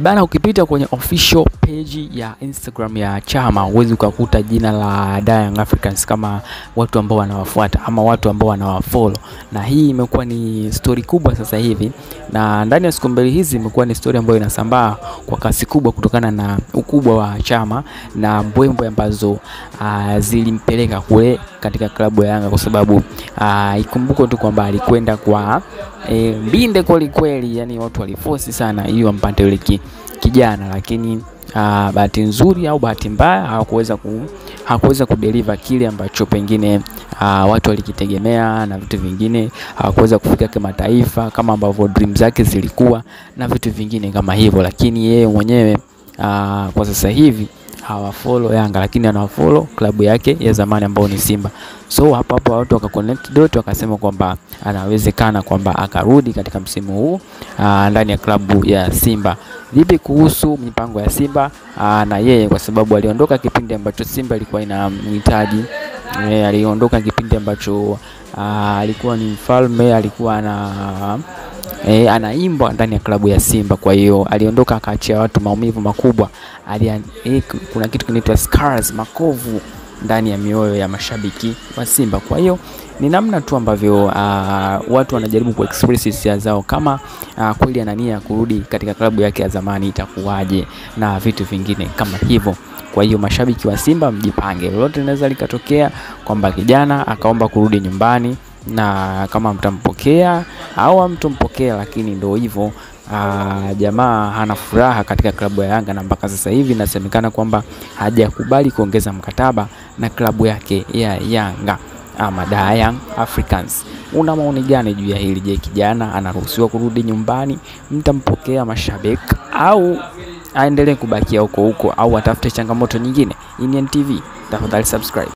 Bana, ukipita kwenye official page ya Instagram ya chama huwezi ukakuta jina la Young Africans kama watu ambao wanawafuata ama watu ambao wanawafollow, na hii imekuwa ni story kubwa sasa hivi, na ndani ya siku mbili hizi imekuwa ni story ambayo inasambaa kwa kasi kubwa kutokana na ukubwa wa chama na mbwembwe ambazo zilimpeleka kule katika klabu ya Yanga, kwa sababu ikumbuko tu kwamba alikwenda kwa mbinde kweli, yani watu waliforce sana ili wampate yule kijana, lakini bahati nzuri au bahati mbaya hakuweza kudeliver kile ambacho pengine watu walikitegemea, na vitu vingine hakuweza kufika kimataifa kama ambavyo dream zake zilikuwa na vitu vingine kama hivyo. Lakini yeye mwenyewe kwa sasa hivi hawafollow Yanga, lakini anawafollow klabu yake ya zamani ambao ni Simba. So hapo watu wakaconnect dot wakasema kwamba anawezekana kwamba akarudi katika msimu huu ndani ya klabu ya Simba. Vipi kuhusu mipango ya Simba na yeye, kwa sababu aliondoka kipindi ambacho Simba ilikuwa inamhitaji. Aliondoka kipindi ambacho alikuwa ni mfalme, alikuwa anaimba ndani ya klabu ya Simba. Kwa hiyo aliondoka akaachia watu maumivu makubwa. Kuna kitu kinaitwa scars, makovu ndani ya mioyo ya mashabiki wa Simba. Kwa hiyo ni namna tu ambavyo watu wanajaribu kuexpress hisia zao, kama kweli ana nia kurudi katika klabu yake ya zamani itakuwaje na vitu vingine kama hivyo. Kwa hiyo mashabiki wa Simba mjipange, lolote linaweza likatokea kwamba kijana akaomba kurudi nyumbani, na kama mtampokea au hamtompokea, lakini ndio hivyo. Jamaa hana furaha katika klabu ya Yanga, na mpaka sasa hivi inasemekana kwamba hajakubali kuongeza mkataba na klabu yake ya Yanga ama Young Africans. Una maoni gani juu ya hili? Je, kijana anaruhusiwa kurudi nyumbani? Mtampokea mashabiki au aendelee kubakia huko au atafute changamoto nyingine? INN TV, tafadhali subscribe.